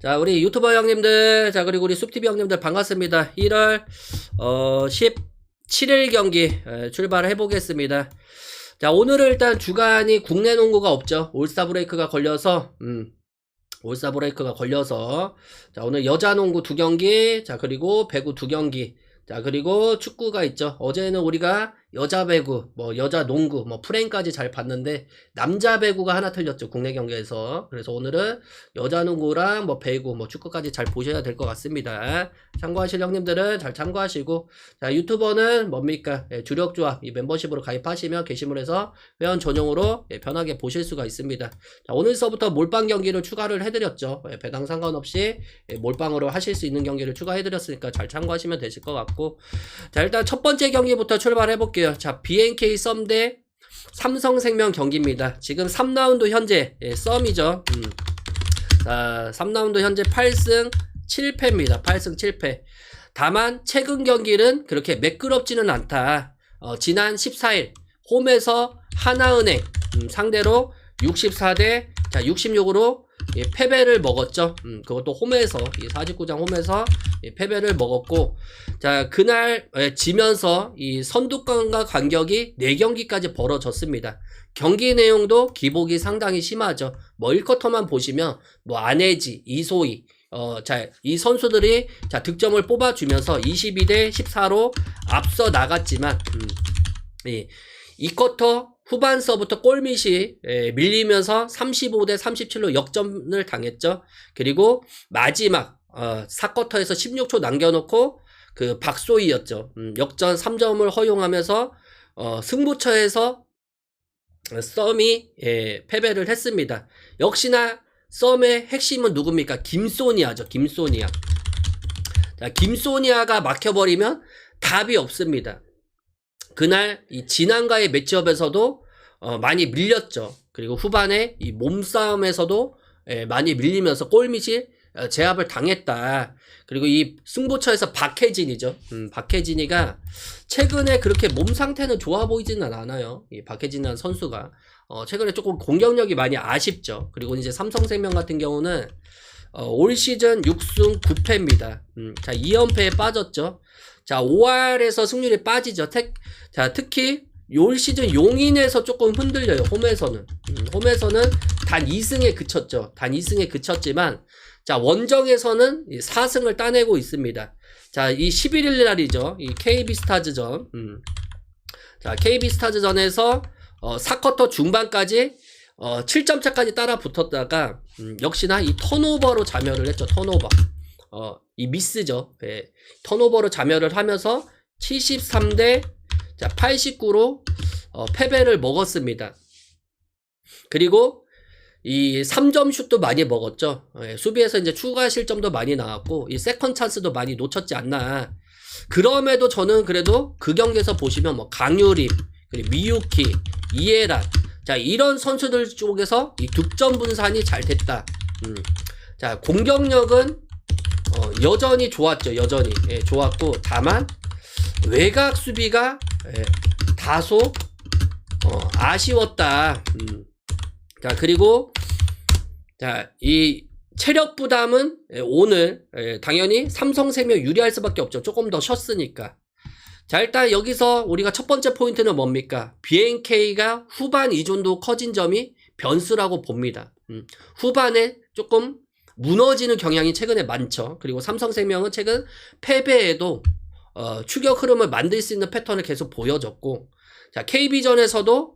자, 우리 유튜버 형님들, 자, 그리고 우리 숲TV 형님들 반갑습니다. 1월, 17일 경기, 출발을 해보겠습니다. 자, 오늘은 일단 주간이 국내 농구가 없죠. 올스타 브레이크가 걸려서, 자, 오늘 여자 농구 2경기, 자, 그리고 배구 2경기, 자, 그리고 축구가 있죠. 어제는 우리가 여자 배구, 여자 농구, 프레임까지 잘 봤는데, 남자 배구가 하나 틀렸죠. 국내 경기에서. 그래서 오늘은 여자 농구랑 배구, 축구까지 잘 보셔야 될 것 같습니다. 참고하실 형님들은 잘 참고하시고, 자, 유튜버는 뭡니까? 주력 조합, 이 멤버십으로 가입하시면 게시물에서 회원 전용으로 편하게 보실 수가 있습니다. 자, 오늘서부터 몰빵 경기를 추가를 해드렸죠. 배당 상관없이 몰빵으로 하실 수 있는 경기를 추가해드렸으니까 잘 참고하시면 되실 것 같고, 자, 일단 첫 번째 경기부터 출발해 볼게요. 자, BNK 썸 대 삼성생명 경기입니다. 지금 3라운드 현재 썸이죠. 자, 3라운드 현재 8승 7패입니다. 8승 7패. 다만 최근 경기는 그렇게 매끄럽지는 않다. 지난 14일 홈에서 하나은행 상대로 64대 66으로 패배를 먹었죠. 그것도 홈에서 49장 홈에서 패배를 먹었고, 자, 그날 지면서 이 선두권과 간격이 4경기까지 벌어졌습니다. 경기 내용도 기복이 상당히 심하죠. 1쿼터만 보시면 안혜지, 이소희, 자, 이 선수들이 득점을 뽑아주면서 22대 14로 앞서 나갔지만, 2쿼터 후반서부터 골밑이 밀리면서 35대 37로 역전을 당했죠. 그리고 마지막 4쿼터에서 16초 남겨놓고 그 박소희였죠. 역전 3점을 허용하면서 승부처에서 썸이 패배를 했습니다. 역시나 썸의 핵심은 누굽니까? 김소니아죠. 김소니아. 자, 김소니아가 막혀버리면 답이 없습니다. 그날 이 진안과의 매치업에서도 많이 밀렸죠. 그리고 후반에 이 몸싸움에서도 많이 밀리면서 골밑이 제압을 당했다. 그리고 이 승부처에서 박혜진이죠. 박혜진이가 최근에 그렇게 몸 상태는 좋아 보이지는 않아요. 이 박혜진이라는 선수가 최근에 조금 공격력이 많이 아쉽죠. 그리고 이제 삼성생명 같은 경우는 올 시즌 6승 9패입니다. 자, 2연패에 빠졌죠. 자, 5할에서 승률이 빠지죠. 자, 특히 올 시즌 용인에서 조금 흔들려요. 홈에서는 단 2승에 그쳤죠. 단 2승에 그쳤지만, 자, 원정에서는 4승을 따내고 있습니다. 자, 이 11일 날이죠. 이 KB스타즈전. 자, KB스타즈전에서 4쿼터 중반까지 7점 차까지 따라 붙었다가 역시나 이 턴오버로 자멸을 했죠. 턴오버. 이 미스죠. 턴오버로 자멸을 하면서 73대 89로 패배를 먹었습니다. 그리고 이 3점 슛도 많이 먹었죠. 수비에서 이제 추가 실점도 많이 나왔고 이 세컨 찬스도 많이 놓쳤지 않나. 그럼에도 저는 그래도 그 경기에서 보시면 강유림, 그리고 미유키, 이해란, 자, 이런 선수들 쪽에서 이 득점 분산이 잘 됐다. 자, 공격력은 여전히 좋았죠. 여전히 좋았고, 다만 외곽 수비가 다소 아쉬웠다. 자, 그리고 자, 이 체력 부담은 오늘 당연히 삼성생명 유리할 수밖에 없죠. 조금 더 쉬었으니까. 자, 일단 여기서 우리가 첫 번째 포인트는 뭡니까? BNK가 후반 의존도 커진 점이 변수라고 봅니다. 후반에 조금 무너지는 경향이 최근에 많죠. 그리고 삼성생명은 최근 패배에도 추격 흐름을 만들 수 있는 패턴을 계속 보여줬고, 자, KB전에서도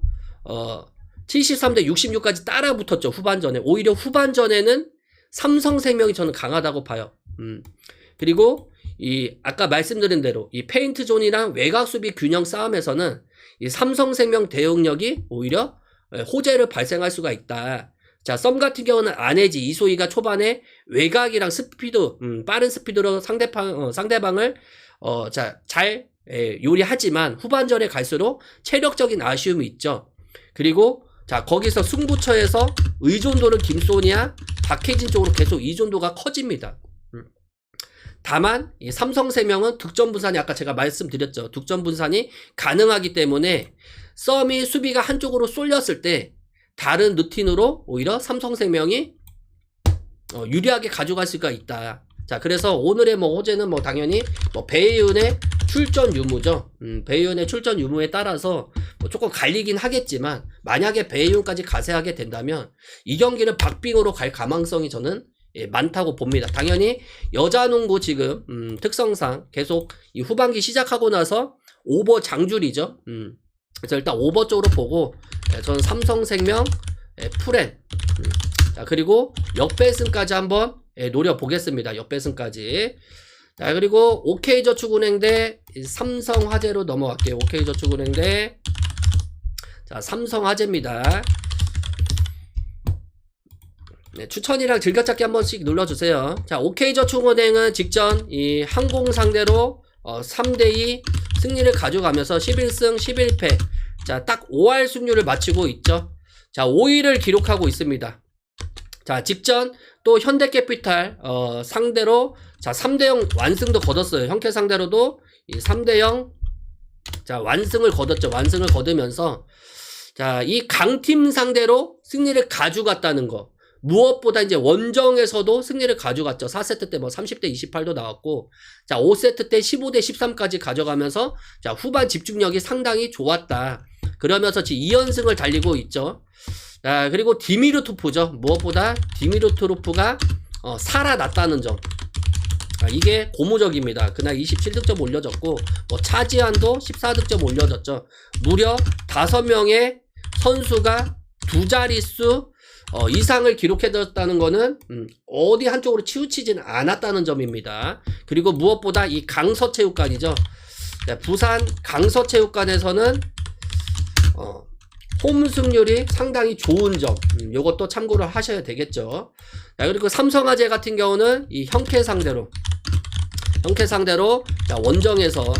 73대 66까지 따라 붙었죠. 후반전에. 오히려 후반전에는 삼성생명이 저는 강하다고 봐요. 그리고 이 아까 말씀드린 대로 이 페인트 존이랑 외곽 수비 균형 싸움에서는 이 삼성생명 대응력이 오히려 호재를 발생할 수가 있다. 자, 썸 같은 경우는 안혜지, 이소희가 초반에 외곽이랑 스피드, 빠른 스피드로 상대방을 잘 요리하지만 후반전에 갈수록 체력적인 아쉬움이 있죠. 그리고 자, 거기서 승부처에서 의존도는 김소니아, 박혜진 쪽으로 계속 의존도가 커집니다. 다만 이 삼성생명은 득점 분산이 아까 제가 말씀드렸죠. 득점 분산이 가능하기 때문에 썸이 수비가 한쪽으로 쏠렸을 때 다른 루틴으로 오히려 삼성생명이 유리하게 가져갈 수가 있다. 자, 그래서 오늘의 뭐 호재는 뭐 당연히 뭐 배이은의 출전 유무죠. 배이은의 출전 유무에 따라서 뭐 조금 갈리긴 하겠지만 만약에 배이은까지 가세하게 된다면 이 경기는 박빙으로 갈 가망성이 저는 많다고 봅니다. 당연히 여자 농구 지금 특성상 계속 이 후반기 시작하고 나서 오버 장줄이죠. 그래서 일단 오버 쪽으로 보고 저는 삼성생명, 프렌, 자, 그리고 역배승까지 한번 노려보겠습니다. 역배승까지. 자, 그리고 OK저축은행 대 삼성화재로 넘어갈게요. OK저축은행 대 자, 삼성화재입니다. 네, 추천이랑 즐겨찾기 한 번씩 눌러주세요. 자, OK저축은행은 직전 이 항공 상대로 3대2 승리를 가져가면서 11승 11패. 자, 딱 5할 승률을 마치고 있죠. 자, 5위를 기록하고 있습니다. 자, 직전 또 현대캐피탈 상대로 자 3대0 완승도 거뒀어요. 현캐 상대로도 이 3대0 자 완승을 거뒀죠. 완승을 거두면서 자 이 강팀 상대로 승리를 가져갔다는 거. 무엇보다 이제 원정에서도 승리를 가져갔죠. 4세트 때 뭐 30대 28도 나왔고 자 5세트 때 15대 13까지 가져가면서 자 후반 집중력이 상당히 좋았다. 그러면서 지금 2연승을 달리고 있죠. 자, 그리고 디미르투프죠. 무엇보다 디미르투프가 살아났다는 점. 이게 고무적입니다. 그날 27득점 올려졌고 뭐 차지한도 14득점 올려졌죠. 무려 5명의 선수가 두 자릿수 이상을 기록해줬다는 거는 어디 한쪽으로 치우치지는 않았다는 점입니다. 그리고 무엇보다 이 강서체육관이죠. 부산 강서체육관에서는 홈 승률이 상당히 좋은 점, 요것도 참고를 하셔야 되겠죠. 자, 그리고 삼성화재 같은 경우는 이 현캐 상대로 자, 원정에서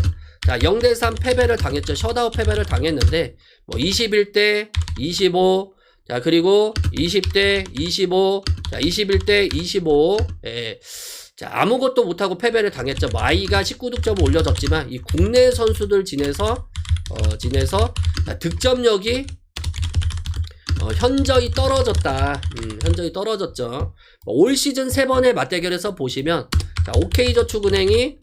자, 0대3 패배를 당했죠. 셧아웃 패배를 당했는데 뭐 21대 25, 자, 그리고 20대 25, 자, 21대 25, 자, 아무것도 못하고 패배를 당했죠. 마이가 19득점을 올려줬지만 이 국내 선수들 지내서 자, 득점력이 현저히 떨어졌다. 현저히 떨어졌죠. 올 시즌 3번의 맞대결에서 보시면 자, OK저축은행이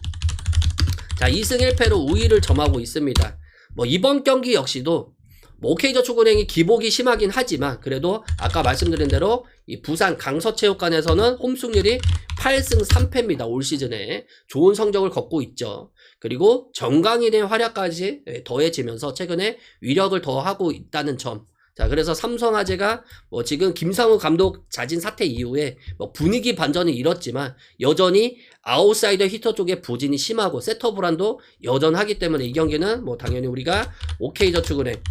자, 2승 1패로 우위를 점하고 있습니다. 뭐 이번 경기 역시도 뭐 OK저축은행이 기복이 심하긴 하지만 그래도 아까 말씀드린 대로 이 부산 강서체육관에서는 홈 승률이 8승 3패입니다. 올 시즌에 좋은 성적을 거두고 있죠. 그리고 정강인의 활약까지 더해지면서 최근에 위력을 더하고 있다는 점. 자, 그래서 삼성화재가 뭐 지금 김상우 감독 자진 사퇴 이후에 뭐 분위기 반전을 이뤘지만 여전히 아웃사이더 히터 쪽에 부진이 심하고 세터 불안도 여전하기 때문에 이 경기는 뭐 당연히 우리가 OK저축은행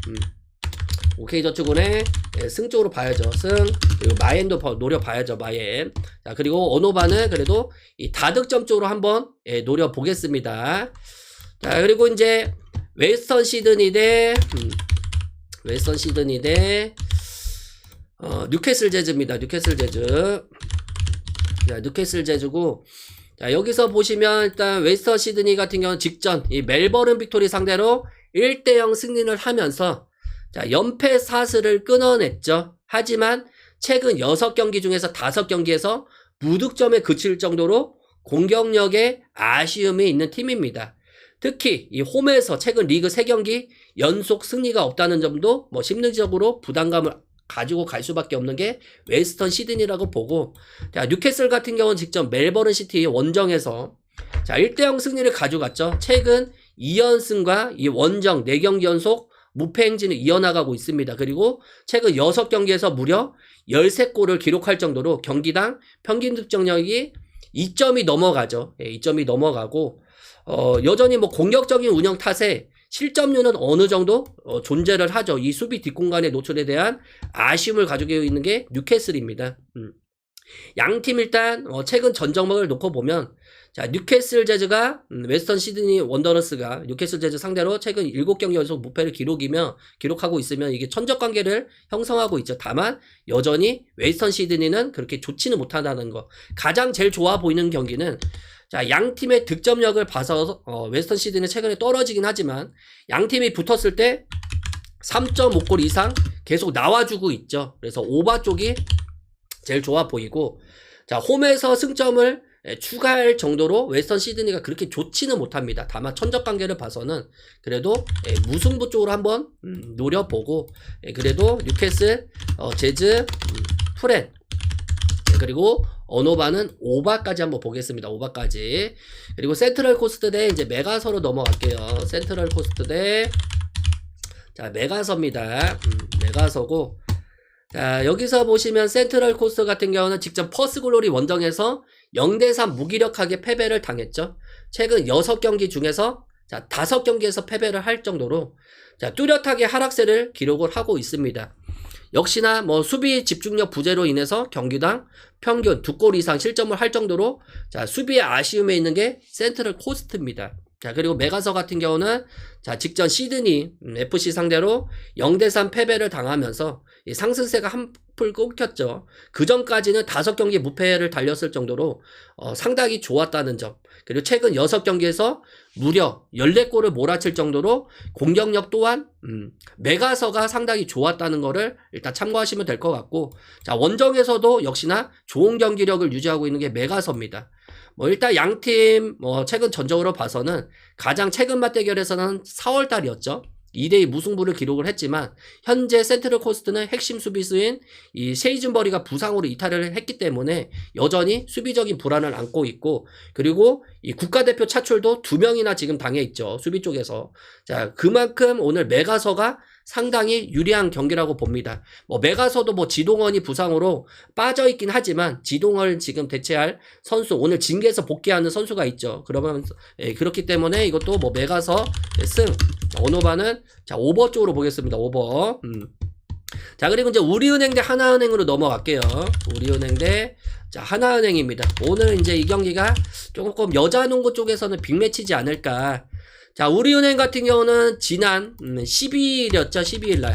승 쪽으로 봐야죠. 승. 그리고 마엔도 노려봐야죠. 마엔. 자, 그리고 언어반은 그래도 이 다득점 쪽으로 한번 노려보겠습니다. 자, 그리고 이제 웨스턴 시드니 대 뉴캐슬 재즈입니다. 뉴캐슬 재즈. 자, 뉴캐슬 재즈고 자, 여기서 보시면 일단 웨스턴 시드니 같은 경우는 직전 이 멜버른 빅토리 상대로 1대0 승리를 하면서 자, 연패 사슬을 끊어냈죠. 하지만 최근 6경기 중에서 5경기에서 무득점에 그칠 정도로 공격력에 아쉬움이 있는 팀입니다. 특히 이 홈에서 최근 리그 3경기 연속 승리가 없다는 점도 뭐 심리적으로 부담감을 가지고 갈 수밖에 없는 게 웨스턴 시드니라고 보고 자, 뉴캐슬 같은 경우는 직접 멜버른 시티 원정에서 자, 1대0 승리를 가져갔죠. 최근 2연승과 이 원정 4경기 연속 무패 행진을 이어나가고 있습니다. 그리고 최근 6경기에서 무려 13골을 기록할 정도로 경기당 평균 득점력이 2점이 넘어가죠. 2점이 넘어가고 여전히 뭐 공격적인 운영 탓에 실점률은 어느 정도 존재를 하죠. 이 수비 뒷공간의 노출에 대한 아쉬움을 가지고 있는 게 뉴캐슬입니다. 양팀 일단 최근 전적을 놓고 보면 자, 뉴캐슬 재즈가 웨스턴 시드니 원더러스가 뉴캐슬 재즈 상대로 최근 7경기 연속 무패를 기록하고 있으면 이게 천적 관계를 형성하고 있죠. 다만 여전히 웨스턴 시드니는 그렇게 좋지는 못하다는 거. 가장 제일 좋아 보이는 경기는 자, 양 팀의 득점력을 봐서 웨스턴 시드니는 최근에 떨어지긴 하지만 양 팀이 붙었을 때 3.5골 이상 계속 나와주고 있죠. 그래서 오바 쪽이 제일 좋아 보이고 자, 홈에서 승점을 추가할 정도로 웨스턴 시드니가 그렇게 좋지는 못합니다. 다만 천적 관계를 봐서는 그래도 무승부 쪽으로 한번 노려보고, 그래도 뉴캐슬, 제즈, 프렌, 그리고 어노바는 오바까지 한번 보겠습니다. 오바까지. 그리고 센트럴 코스트 대 이제 메가서로 넘어갈게요. 센트럴 코스트 대 자, 메가서입니다. 메가서고, 자, 여기서 보시면 센트럴 코스트 같은 경우는 직접 퍼스글로리 원정에서 0대3 무기력하게 패배를 당했죠. 최근 6경기 중에서 자, 5경기에서 패배를 할 정도로 자, 뚜렷하게 하락세를 기록을 하고 있습니다. 역시나 뭐 수비 집중력 부재로 인해서 경기당 평균 2골 이상 실점을 할 정도로 자, 수비의 아쉬움에 있는 게 센트럴 코스트입니다. 자, 그리고 메가서 같은 경우는 자, 직전 시드니 FC 상대로 0대3 패배를 당하면서 이 상승세가 한풀 끊겼죠. 그 전까지는 5경기 무패를 달렸을 정도로 상당히 좋았다는 점. 그리고 최근 6경기에서 무려 14골을 몰아칠 정도로 공격력 또한 메가서가 상당히 좋았다는 거를 일단 참고하시면 될 것 같고, 자, 원정에서도 역시나 좋은 경기력을 유지하고 있는 게 메가서입니다. 뭐 일단 양팀 최근 전적으로 봐서는 가장 최근 맞대결에서는 4월 달이었죠. 2대2 무승부를 기록을 했지만 현재 센트럴 코스트는 핵심 수비수인 이 셰이즌버리가 부상으로 이탈을 했기 때문에 여전히 수비적인 불안을 안고 있고, 그리고 이 국가대표 차출도 2명이나 지금 당해 있죠. 수비 쪽에서. 자, 그만큼 오늘 메가서가 상당히 유리한 경기라고 봅니다. 메가서도 지동원이 부상으로 빠져 있긴 하지만 지동원을 지금 대체할 선수, 오늘 징계에서 복귀하는 선수가 있죠. 그러면 그렇기 때문에 이것도 메가서 승. 어노바는 자, 오버 쪽으로 보겠습니다. 오버. 자, 그리고 이제 우리은행 대 하나은행으로 넘어갈게요. 우리은행 대 자, 하나은행입니다. 오늘 이제 이 경기가 조금 여자 농구 쪽에서는 빅매치지 않을까. 자, 우리은행 같은 경우는 지난 12일이었죠. 12일날.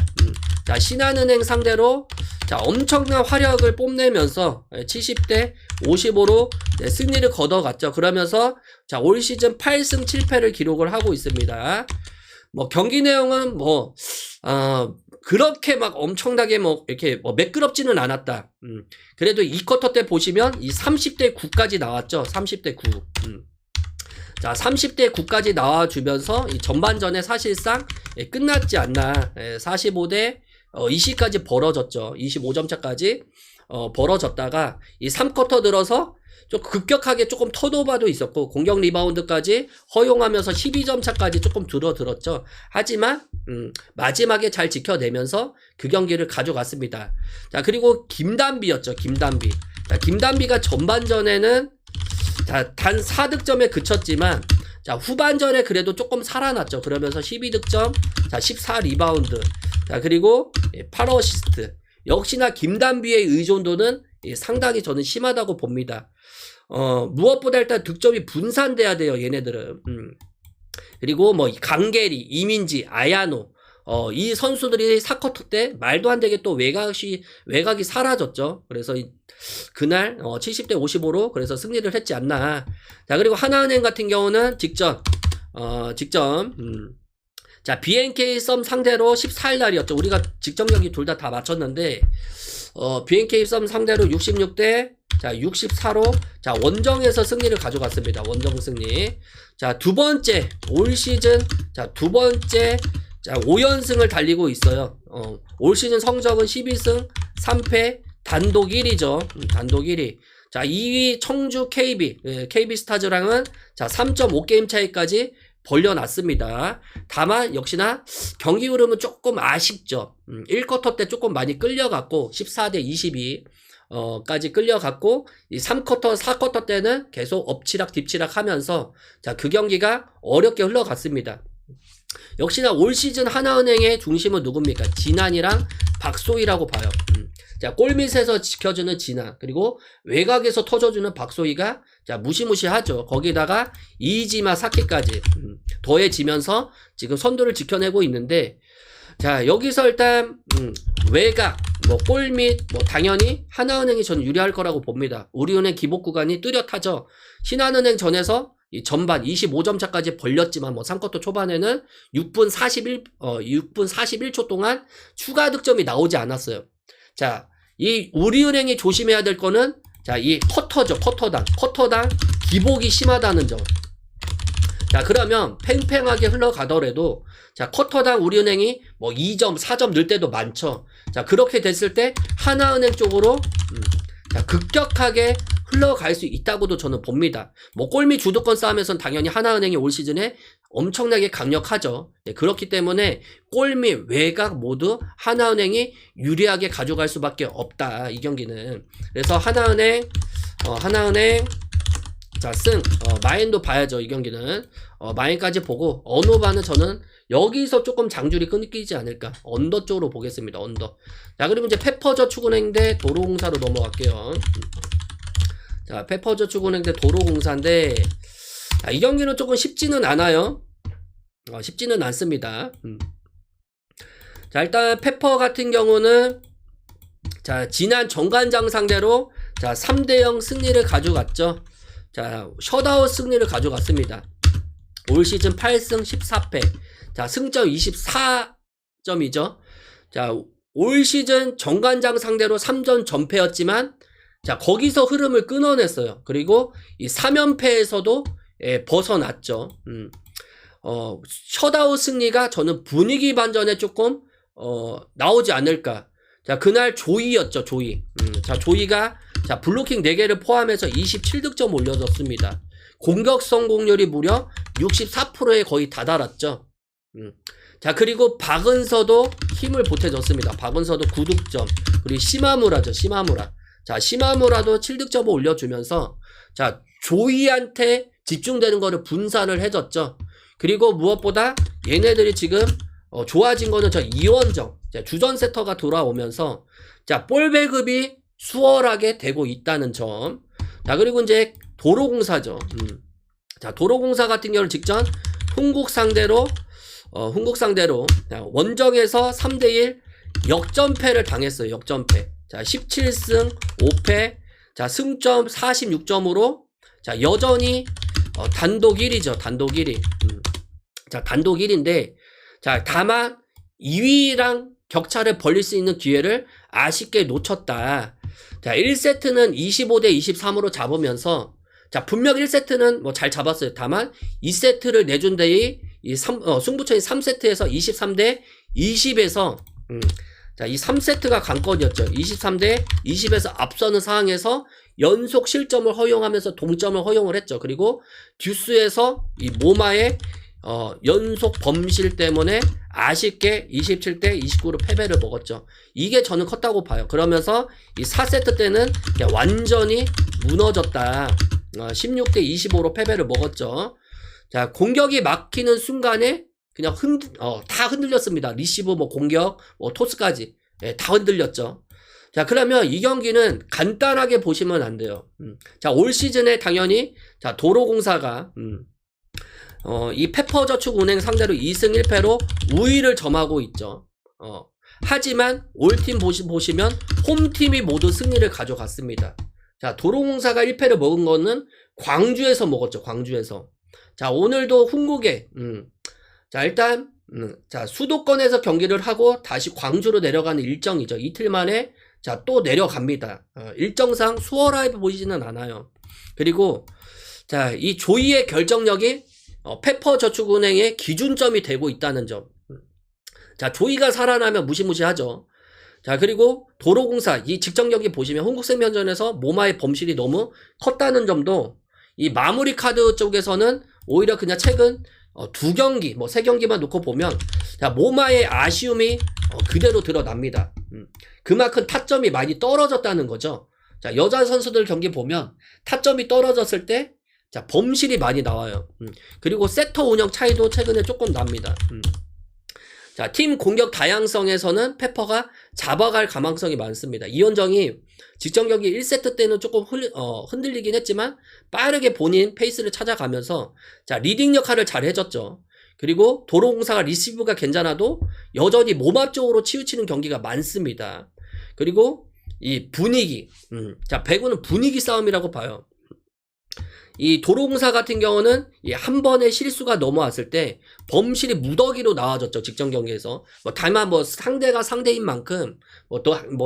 자, 신한은행 상대로 자, 엄청난 화력을 뽐내면서 70대 55로 승리를 거둬갔죠. 그러면서 자, 올 시즌 8승 7패를 기록을 하고 있습니다. 경기 내용은 그렇게 막 엄청나게 이렇게 매끄럽지는 않았다. 그래도 2쿼터 때 보시면 이 30대 9까지 나왔죠. 30대 9. 자, 30대 9까지 나와주면서 이 전반전에 사실상 끝났지 않나. 45대 20까지 벌어졌죠. 25점 차까지 벌어졌다가 이 3쿼터 들어서 좀 급격하게 조금 턴오버도 있었고 공격 리바운드까지 허용하면서 12점 차까지 조금 줄어들었죠. 하지만 마지막에 잘 지켜내면서 그 경기를 가져갔습니다. 자, 그리고 김단비였죠. 김단비. 자, 김단비가 전반전에는 자, 단 4득점에 그쳤지만 자, 후반전에 그래도 조금 살아났죠. 그러면서 12득점, 자, 14리바운드. 자, 그리고 8어시스트. 역시나 김단비의 의존도는 상당히 저는 심하다고 봅니다. 무엇보다 일단 득점이 분산돼야 돼요, 얘네들은. 그리고 강계리, 이민지, 아야노, 이 선수들이 4쿼터 때 말도 안 되게 또 외곽이 사라졌죠. 그래서 그날 70대 55로 그래서 승리를 했지 않나. 자, 그리고 하나은행 같은 경우는 직전 자, BNK 썸 상대로 14일 날이었죠. 우리가 직전 경기 둘 다 맞췄는데 BNK 썸 상대로 66대 자, 64로 자, 원정에서 승리를 가져갔습니다. 원정 승리. 자, 두 번째 올 시즌 자, 두 번째 자, 5연승을 달리고 있어요. 올 시즌 성적은 12승 3패 단독 1위죠. 단독 1위. 자, 2위 청주 KB, KB 스타즈랑은 자, 3.5게임 차이까지 벌려놨습니다. 다만 역시나 경기 흐름은 조금 아쉽죠. 1쿼터 때 조금 많이 끌려갔고 14대 22 까지 끌려갔고 이 3쿼터 4쿼터 때는 계속 엎치락 뒤치락 하면서 자, 그 경기가 어렵게 흘러갔습니다. 역시나 올 시즌 하나은행의 중심은 누굽니까? 진한이랑 박소희라고 봐요. 자, 골밑에서 지켜주는 진한, 그리고 외곽에서 터져주는 박소희가 자, 무시무시하죠. 거기다가 이지마 사키까지 더해지면서 지금 선두를 지켜내고 있는데, 자, 여기서 일단 외곽, 골밑, 당연히 하나은행이 저는 유리할 거라고 봅니다. 우리은행 기복 구간이 뚜렷하죠. 신한은행 전에서 이 전반 25점 차까지 벌렸지만 3쿼터 초반에는 6분 41초 동안 추가 득점이 나오지 않았어요. 자, 이 우리은행이 조심해야 될 거는 자, 이 커터죠. 커터당 기복이 심하다는 점. 자, 그러면 팽팽하게 흘러가더라도 자, 커터당 우리은행이 뭐 2점, 4점 늘 때도 많죠. 자, 그렇게 됐을 때 하나은행 쪽으로 자, 급격하게 흘러갈 수 있다고도 저는 봅니다. 뭐 골미 주도권 싸움에선 당연히 하나은행이 올 시즌에 엄청나게 강력하죠. 네, 그렇기 때문에 골미, 외곽 모두 하나은행이 유리하게 가져갈 수밖에 없다. 이 경기는. 그래서 하나은행 자, 마인도 봐야죠. 이 경기는. 마인까지 보고 어느 바는 저는 여기서 조금 장줄이 끊기지 않을까. 언더 쪽으로 보겠습니다. 언더. 자, 그리고 이제 페퍼저축은행 대 도로공사로 넘어갈게요. 자, 페퍼저축은행 대 도로공사인데 자, 이 경기는 조금 쉽지는 않아요. 쉽지는 않습니다. 자, 일단 페퍼 같은 경우는 자, 지난 정관장 상대로 자, 3대0 승리를 가져갔죠. 자, 셧아웃 승리를 가져갔습니다. 올 시즌 8승 14패. 자, 승점 24점이죠. 자, 올 시즌 정관장 상대로 3전 전패였지만 자, 거기서 흐름을 끊어냈어요. 그리고 이 3연패에서도 벗어났죠. 셧아웃 승리가 저는 분위기 반전에 조금 나오지 않을까. 자, 그날 조이였죠. 조이. 자, 조이가 자, 블로킹 4개를 포함해서 27득점 올려줬습니다. 공격 성공률이 무려 64%에 거의 다다랐죠. 자, 그리고 박은서도 힘을 보태줬습니다. 박은서도 9득점. 그리고 시마무라죠. 시마무라. 자, 시마무라도 7득점을 올려주면서 자, 조이한테 집중되는 거를 분산을 해줬죠. 그리고 무엇보다 얘네들이 지금 좋아진 거는 저 이원정 주전 세터가 돌아오면서 자, 볼 배급이 수월하게 되고 있다는 점. 자, 그리고 이제 도로공사죠. 자, 도로공사 같은 경우는 직전 흥국 상대로 자, 원정에서 3대1 역전패를 당했어요. 역전패. 자, 17승 5패. 자, 승점 46점으로 자, 여전히 단독 1위죠. 단독 1위. 자, 단독 1위인데 자, 다만 2위랑 격차를 벌릴 수 있는 기회를 아쉽게 놓쳤다. 자, 1세트는 25대 23으로 잡으면서 자, 분명 1세트는 뭐 잘 잡았어요. 다만 2세트를 내준 데이 승부처인 3세트에서 23대 20에서 자, 이 3세트가 관건이었죠. 23대 20에서 앞서는 상황에서 연속 실점을 허용하면서 동점을 허용을 했죠. 그리고 듀스에서 이 모마의 연속 범실 때문에 아쉽게 27대 29로 패배를 먹었죠. 이게 저는 컸다고 봐요. 그러면서 이 4세트 때는 그냥 완전히 무너졌다. 16대 25로 패배를 먹었죠. 자, 공격이 막히는 순간에 그냥 다 흔들렸습니다. 리시브, 뭐 공격, 뭐 토스까지. 다 흔들렸죠. 자, 그러면 이 경기는 간단하게 보시면 안 돼요. 자, 올 시즌에 당연히 자, 도로공사가 이 페퍼저축은행 상대로 2승 1패로 우위를 점하고 있죠. 하지만 올 팀 보시면 홈팀이 모두 승리를 가져갔습니다. 자, 도로공사가 1패를 먹은 거는 광주에서 먹었죠. 광주에서. 자, 오늘도 흥국에 자, 일단 자, 수도권에서 경기를 하고 다시 광주로 내려가는 일정이죠. 이틀 만에 자, 또 내려갑니다. 일정상 수월하게 보이지는 않아요. 그리고 자, 이 조이의 결정력이 페퍼저축은행의 기준점이 되고 있다는 점. 자, 조이가 살아나면 무시무시하죠. 자, 그리고 도로공사 이 직전 경기 보시면 흥국생명전에서 모마의 범실이 너무 컸다는 점도 이 마무리 카드 쪽에서는 오히려 그냥 최근 2경기 뭐 3경기만 놓고 보면 자, 모마의 아쉬움이 그대로 드러납니다. 그만큼 타점이 많이 떨어졌다는 거죠. 자, 여자 선수들 경기 보면 타점이 떨어졌을 때 자, 범실이 많이 나와요. 그리고 세터 운영 차이도 최근에 조금 납니다. 자, 팀 공격 다양성에서는 페퍼가 잡아갈 가망성이 많습니다. 이원정이 직전 경기 1세트 때는 조금 흔들리긴 했지만 빠르게 본인 페이스를 찾아가면서 자, 리딩 역할을 잘 해줬죠. 그리고 도로공사가 리시브가 괜찮아도 여전히 몸 앞쪽으로 치우치는 경기가 많습니다. 그리고 이 분위기, 자, 배구는 분위기 싸움이라고 봐요. 이 도로공사 같은 경우는 한 번의 실수가 넘어왔을 때 범실이 무더기로 나와졌죠. 직전 경기에서. 다만 상대가 상대인 만큼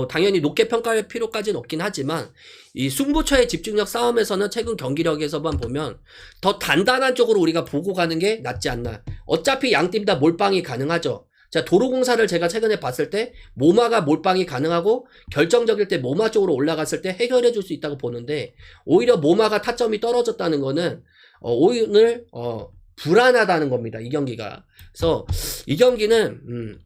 당연히 높게 평가할 필요까지는 없긴 하지만 이 승부처의 집중력 싸움에서는 최근 경기력에서만 보면 더 단단한 쪽으로 우리가 보고 가는 게 낫지 않나. 어차피 양팀 다 몰빵이 가능하죠. 자, 도로공사를 제가 최근에 봤을 때 모마가 몰빵이 가능하고 결정적일 때 모마 쪽으로 올라갔을 때 해결해 줄 수 있다고 보는데 오히려 모마가 타점이 떨어졌다는 거는 오늘 불안하다는 겁니다. 이 경기가. 그래서 이 경기는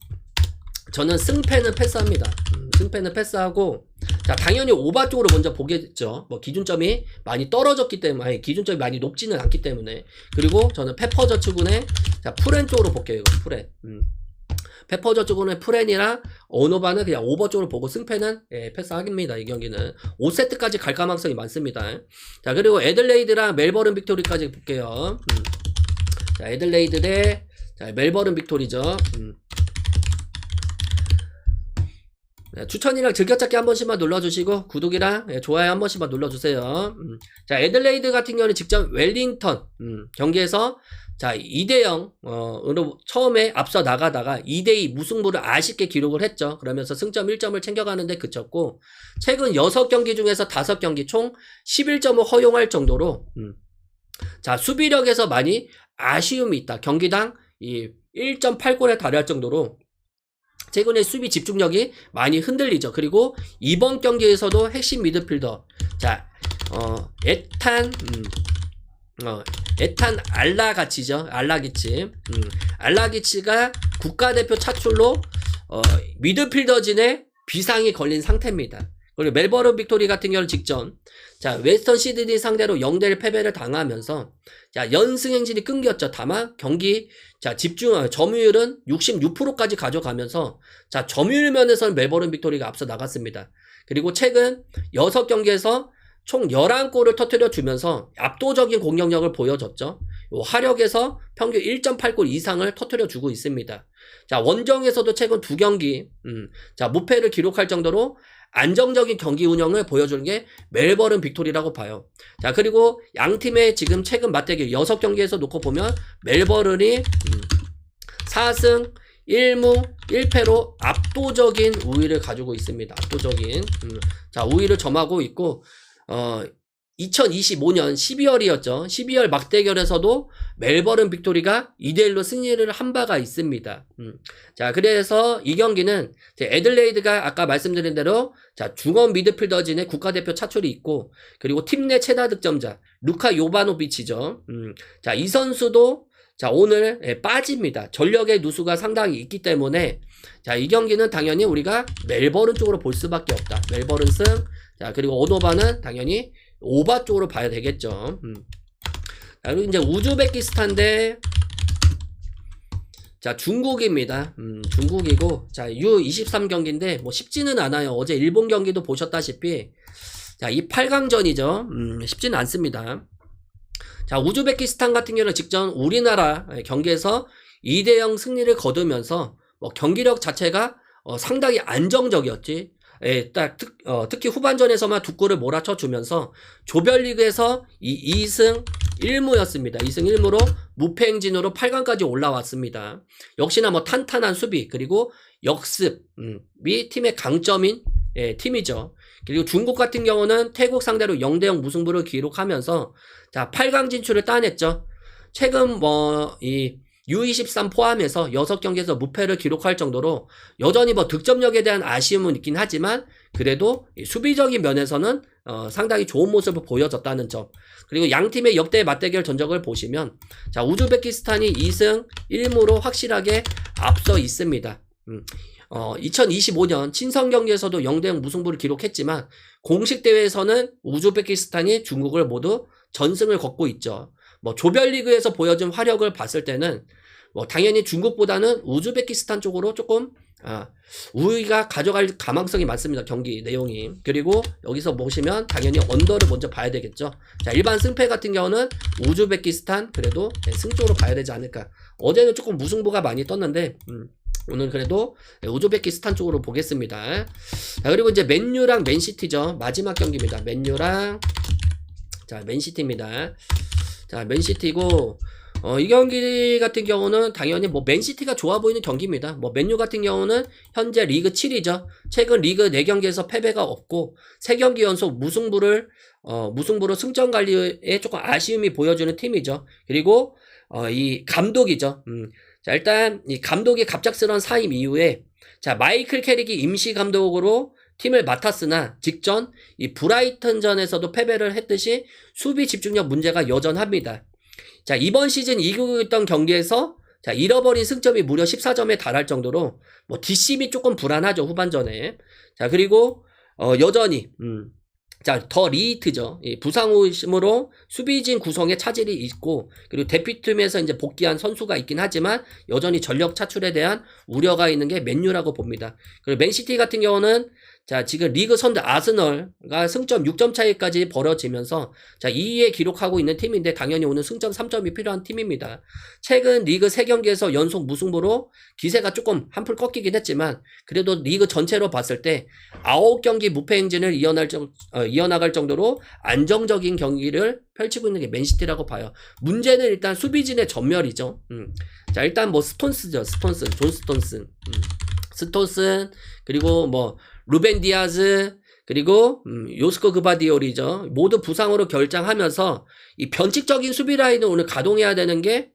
저는 승패는 패스합니다. 승패는 패스하고 자 당연히 오바 쪽으로 먼저 보겠죠. 기준점이 많이 떨어졌기 때문에 아니, 기준점이 많이 높지는 않기 때문에 그리고 저는 페퍼저축은의 자 프렌 쪽으로 볼게요. 이거 프렌. 페퍼저축은의 프렌이랑 오노바는 그냥 오버 쪽으로 보고 승패는 패스하깁니다. 이 경기는 5세트까지 갈 가능성이 많습니다. 자 그리고 애들레이드랑 멜버른 빅토리까지 볼게요. 자 애들레이드 대 자, 멜버른 빅토리죠. 추천이랑 즐겨찾기 한 번씩만 눌러주시고 구독이랑 좋아요 한 번씩만 눌러주세요. 자 애들레이드 같은 경우는 직접 웰링턴 경기에서 자 2대0으로 처음에 앞서 나가다가 2대2 무승부를 아쉽게 기록을 했죠. 그러면서 승점 1점을 챙겨가는데 그쳤고 최근 6경기 중에서 5경기 총 11점을 허용할 정도로 자 수비력에서 많이 아쉬움이 있다. 경기당 이 1.8골에 달할 정도로 최근에 수비 집중력이 많이 흔들리죠. 그리고 이번 경기에서도 핵심 미드필더 자 에탄 알라가치죠. 알라기치가 국가대표 차출로 미드필더진에 비상이 걸린 상태입니다. 그리고 멜버른 빅토리 같은 경우는 직전 자 웨스턴 시드니 상대로 0대1 패배를 당하면서 자 연승 행진이 끊겼죠. 다만 경기 자 점유율은 66%까지 가져가면서 자 점유율 면에서는 멜버른 빅토리가 앞서 나갔습니다. 그리고 최근 6경기에서 총 11골을 터뜨려 주면서 압도적인 공격력을 보여줬죠. 화력에서 평균 1.8골 이상을 터뜨려 주고 있습니다. 자 원정에서도 최근 2경기 자 무패를 기록할 정도로 안정적인 경기 운영을 보여주는 게 멜버른 빅토리라고 봐요. 자 그리고 양팀의 지금 최근 맞대결 6경기에서 놓고 보면 멜버른이 4승 1무 1패로 압도적인 우위를 가지고 있습니다. 압도적인 자 우위를 점하고 있고 2025년 12월이었죠. 12월 막대결에서도 멜버른 빅토리가 2대1로 승리를 한 바가 있습니다. 자, 그래서 이 경기는 애들레이드가 아까 말씀드린 대로 자, 중원 미드필더진의 국가대표 차출이 있고 그리고 팀 내 최다 득점자 루카 요바노비치죠. 자, 이 선수도 자, 오늘 빠집니다. 전력의 누수가 상당히 있기 때문에 자, 이 경기는 당연히 우리가 멜버른 쪽으로 볼 수밖에 없다. 멜버른 승. 자, 그리고 오노바는 당연히 오바 쪽으로 봐야 되겠죠. 자, 그리고 이제 우즈베키스탄 대 자, 중국입니다. 중국이고 자, U23 경기인데 뭐 쉽지는 않아요. 어제 일본 경기도 보셨다시피 자, 이 8강전이죠. 쉽지는 않습니다. 자, 우즈베키스탄 같은 경우는 직전 우리나라 경기에서 2대0 승리를 거두면서 경기력 자체가 상당히 안정적이었지. 특히 후반전에서만 2골을 몰아쳐 주면서 조별리그에서 2승 1무였습니다. 2승 1무로 무패 행진으로 8강까지 올라왔습니다. 역시나 탄탄한 수비 그리고 역습이 팀의 강점인 팀이죠. 그리고 중국 같은 경우는 태국 상대로 0대0 무승부를 기록하면서 자 8강 진출을 따냈죠. 최근 이 U23 포함해서 6경기에서 무패를 기록할 정도로 여전히 득점력에 대한 아쉬움은 있긴 하지만 그래도 수비적인 면에서는 상당히 좋은 모습을 보여줬다는 점. 그리고 양팀의 역대 맞대결 전적을 보시면 자 우즈베키스탄이 2승 1무로 확실하게 앞서 있습니다. 2025년 친선 경기에서도 0대0 무승부를 기록했지만 공식 대회에서는 우즈베키스탄이 중국을 모두 전승을 거두고 있죠. 조별리그에서 보여준 화력을 봤을 때는 당연히 중국보다는 우즈베키스탄 쪽으로 조금 우위가 가져갈 가망성이 많습니다. 경기 내용이. 그리고 여기서 보시면 당연히 언더를 먼저 봐야 되겠죠. 자, 일반 승패 같은 경우는 우즈베키스탄 그래도 승 쪽으로 봐야 되지 않을까. 어제는 조금 무승부가 많이 떴는데 오늘 그래도 우즈베키스탄 쪽으로 보겠습니다. 자, 그리고 이제 맨유랑 맨시티죠. 마지막 경기입니다. 맨유랑 자, 맨시티입니다. 자, 맨시티고, 이 경기 같은 경우는 당연히 뭐 맨시티가 좋아 보이는 경기입니다. 뭐 맨유 같은 경우는 현재 리그 7위죠. 최근 리그 4경기에서 패배가 없고 3경기 연속 무승부로 승점 관리에 조금 아쉬움이 보여주는 팀이죠. 그리고 이 감독이죠. 자, 일단 이 감독이 갑작스러운 사임 이후에 자, 마이클 캐릭이 임시 감독으로 팀을 맡았으나 직전 이 브라이턴전에서도 패배를 했듯이 수비 집중력 문제가 여전합니다. 자, 이번 시즌 이기고 있던 경기에서 자, 잃어버린 승점이 무려 14점에 달할 정도로 뭐 뒷심이 조금 불안하죠, 후반전에. 자, 그리고 여전히 자, 더 리히트죠. 부상 후임으로 수비진 구성에 차질이 있고, 그리고 대피팀에서 이제 복귀한 선수가 있긴 하지만, 여전히 전력 차출에 대한 우려가 있는 게 맨유라고 봅니다. 그리고 맨시티 같은 경우는, 자, 지금 리그 선두 아스널과 승점 6점 차이까지 벌어지면서, 자, 2위에 기록하고 있는 팀인데, 당연히 오늘 승점 3점이 필요한 팀입니다. 최근 리그 3경기에서 연속 무승부로 기세가 조금 한풀 꺾이긴 했지만, 그래도 리그 전체로 봤을 때, 9경기 무패 행진을 이어나갈 정도로 안정적인 경기를 펼치고 있는 게 맨시티라고 봐요. 문제는 일단 수비진의 전멸이죠. 자, 일단 뭐 스톤스죠. 존 스톤스, 그리고 뭐 루벤 디아즈, 그리고 요스코 그바디올이죠. 모두 부상으로 결장하면서 이 변칙적인 수비 라인을 오늘 가동해야 되는 게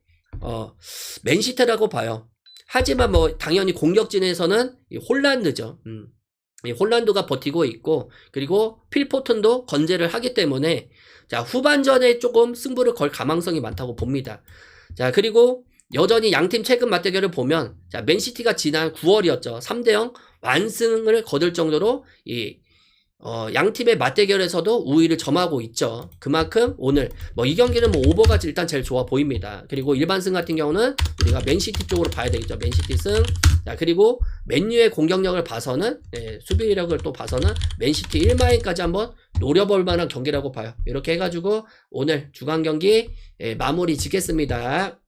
맨시티라고 봐요. 하지만 뭐 당연히 공격진에서는 이 홀란드죠. 이 홀란드가 버티고 있고, 그리고 필포튼도 건재를 하기 때문에 자, 후반전에 조금 승부를 걸 가망성이 많다고 봅니다. 자, 그리고 여전히 양팀 최근 맞대결을 보면 자, 맨시티가 지난 9월이었죠. 3대0 완승을 거둘 정도로 양팀의 맞대결에서도 우위를 점하고 있죠. 그만큼 오늘 뭐 이 경기는 뭐 오버가 일단 제일 좋아 보입니다. 그리고 일반승 같은 경우는 우리가 맨시티 쪽으로 봐야 되겠죠. 맨시티 승. 자, 그리고 맨유의 공격력을 봐서는 수비력을 또 봐서는 맨시티 1마인까지 한번 노려볼 만한 경기라고 봐요. 이렇게 해가지고 오늘 주간 경기 마무리 짓겠습니다.